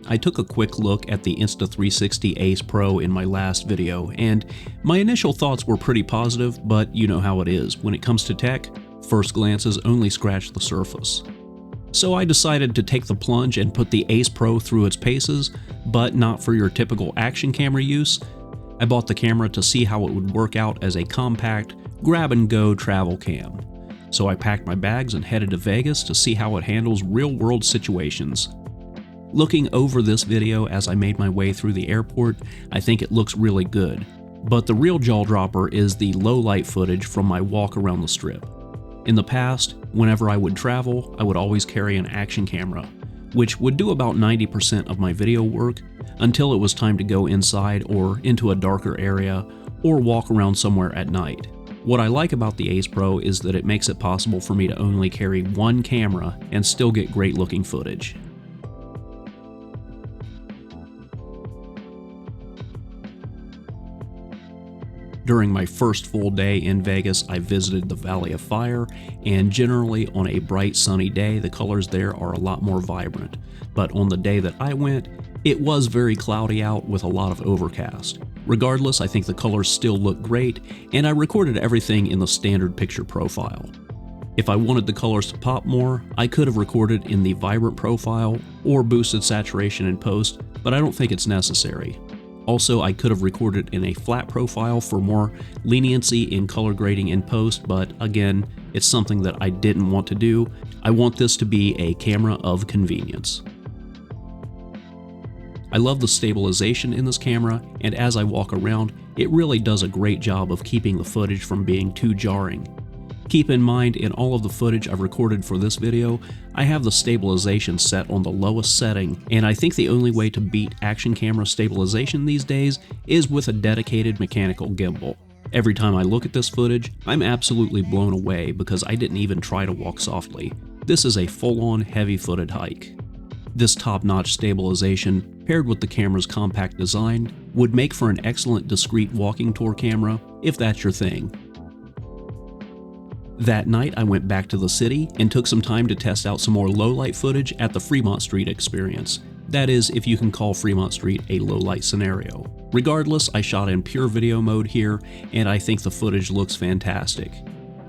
I took a quick look at the Insta360 Ace Pro in my last video, and my initial thoughts were pretty positive, but you know how it is. When it comes to tech, first glances only scratch the surface. So I decided to take the plunge and put the Ace Pro through its paces, but not for your typical action camera use. I bought the camera to see how it would work out as a compact, grab-and-go travel cam. So I packed my bags and headed to Vegas to see how it handles real-world situations. Looking over this video as I made my way through the airport, I think it looks really good. But the real jaw-dropper is the low-light footage from my walk around the Strip. In the past, whenever I would travel, I would always carry an action camera, which would do about 90% of my video work until it was time to go inside or into a darker area or walk around somewhere at night. What I like about the Ace Pro is that it makes it possible for me to only carry one camera and still get great looking footage. During my first full day in Vegas, I visited the Valley of Fire, and generally on a bright sunny day, the colors there are a lot more vibrant. But on the day that I went, it was very cloudy out with a lot of overcast. Regardless, I think the colors still look great, and I recorded everything in the standard picture profile. If I wanted the colors to pop more, I could have recorded in the vibrant profile or boosted saturation in post, but I don't think it's necessary. Also, I could have recorded in a flat profile for more leniency in color grading in post, but again, it's something that I didn't want to do. I want this to be a camera of convenience. I love the stabilization in this camera, and as I walk around, it really does a great job of keeping the footage from being too jarring. Keep in mind, in all of the footage I've recorded for this video, I have the stabilization set on the lowest setting, and I think the only way to beat action camera stabilization these days is with a dedicated mechanical gimbal. Every time I look at this footage, I'm absolutely blown away because I didn't even try to walk softly. This is a full-on heavy-footed hike. This top-notch stabilization, paired with the camera's compact design, would make for an excellent discreet walking tour camera if that's your thing. That night, I went back to the city and took some time to test out some more low-light footage at the Fremont Street experience. That is, if you can call Fremont Street a low-light scenario. Regardless, I shot in pure video mode here, and I think the footage looks fantastic.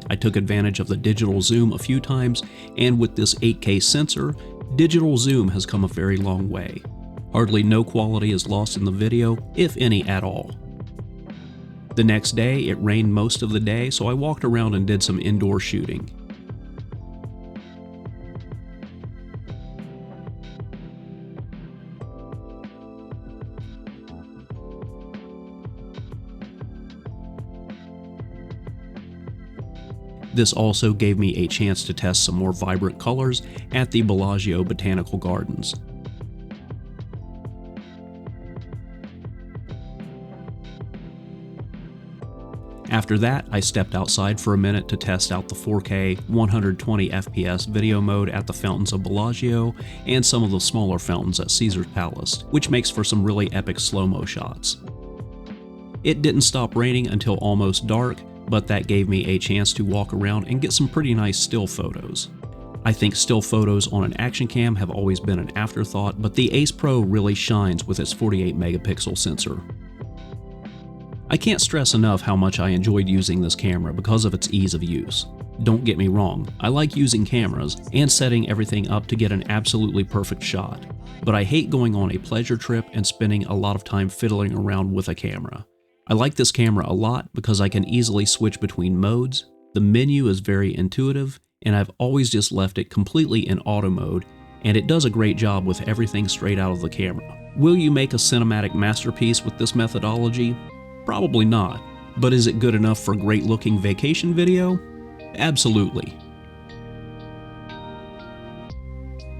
I took advantage of the digital zoom a few times, and with this 8K sensor, digital zoom has come a very long way. Hardly no quality is lost in the video, if any at all. The next day, it rained most of the day, so I walked around and did some indoor shooting. This also gave me a chance to test some more vibrant colors at the Bellagio Botanical Gardens. After that, I stepped outside for a minute to test out the 4K 120 FPS video mode at the fountains of Bellagio and some of the smaller fountains at Caesar's Palace, which makes for some really epic slow-mo shots. It didn't stop raining until almost dark, but that gave me a chance to walk around and get some pretty nice still photos. I think still photos on an action cam have always been an afterthought, but the Ace Pro really shines with its 48 megapixel sensor. I can't stress enough how much I enjoyed using this camera because of its ease of use. Don't get me wrong, I like using cameras and setting everything up to get an absolutely perfect shot, but I hate going on a pleasure trip and spending a lot of time fiddling around with a camera. I like this camera a lot because I can easily switch between modes, the menu is very intuitive, and I've always just left it completely in auto mode, and it does a great job with everything straight out of the camera. Will you make a cinematic masterpiece with this methodology? Probably not, but is it good enough for great looking vacation video? Absolutely.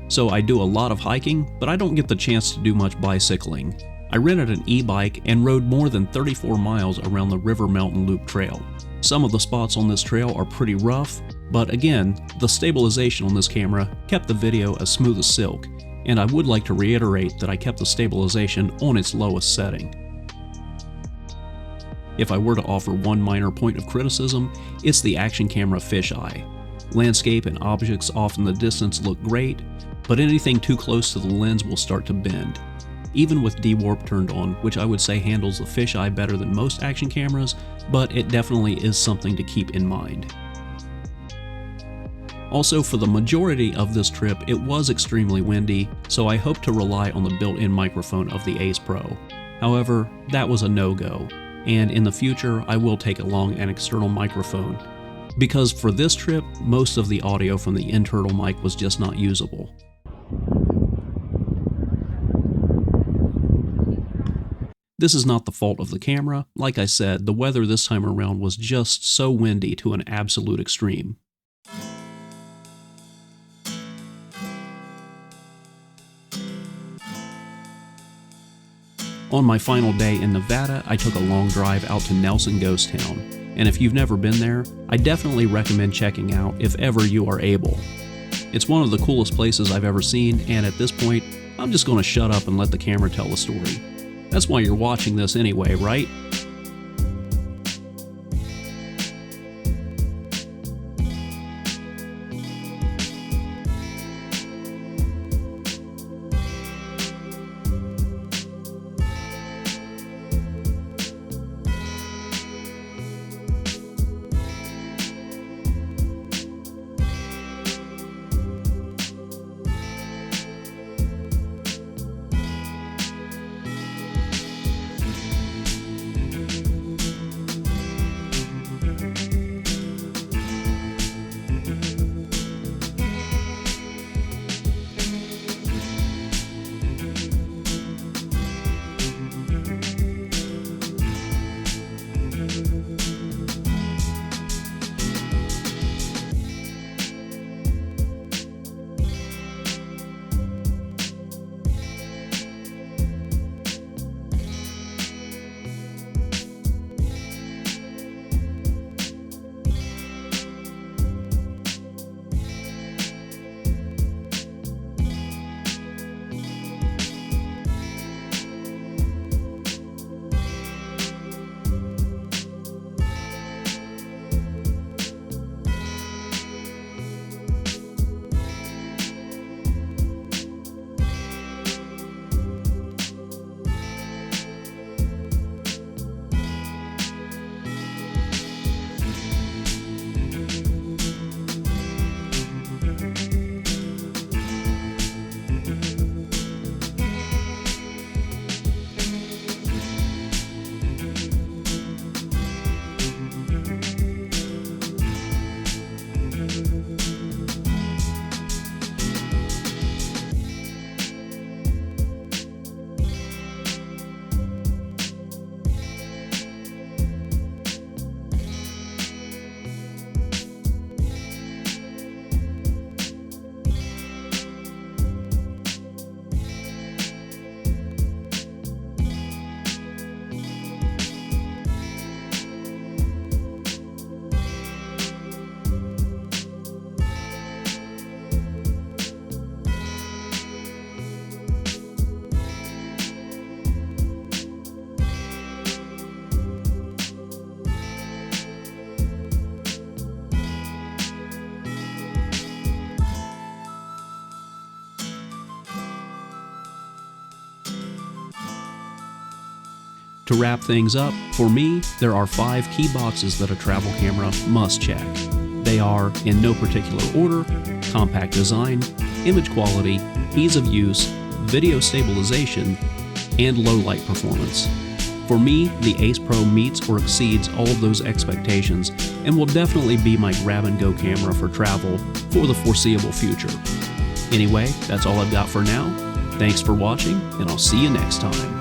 So I do a lot of hiking, but I don't get the chance to do much bicycling. I rented an e-bike and rode more than 34 miles around the River Mountain Loop Trail. Some of the spots on this trail are pretty rough, but again, the stabilization on this camera kept the video as smooth as silk, and I would like to reiterate that I kept the stabilization on its lowest setting. If I were to offer one minor point of criticism, it's the action camera fisheye. Landscape and objects off in the distance look great, but anything too close to the lens will start to bend. Even with D-Warp turned on, which I would say handles the fisheye better than most action cameras, but it definitely is something to keep in mind. Also, for the majority of this trip, it was extremely windy, so I hope to rely on the built-in microphone of the Ace Pro. However, that was a no-go, and in the future I will take along an external microphone, because for this trip, most of the audio from the internal mic was just not usable. This is not the fault of the camera. Like I said, the weather this time around was just so windy to an absolute extreme. On my final day in Nevada, I took a long drive out to Nelson Ghost Town, and if you've never been there, I definitely recommend checking out if ever you are able. It's one of the coolest places I've ever seen, and at this point, I'm just going to shut up and let the camera tell the story. That's why you're watching this anyway, right? To wrap things up, for me, there are 5 key boxes that a travel camera must check. They are, in no particular order, compact design, image quality, ease of use, video stabilization, and low light performance. For me, the Ace Pro meets or exceeds all of those expectations and will definitely be my grab-and-go camera for travel for the foreseeable future. Anyway, that's all I've got for now. Thanks for watching, and I'll see you next time.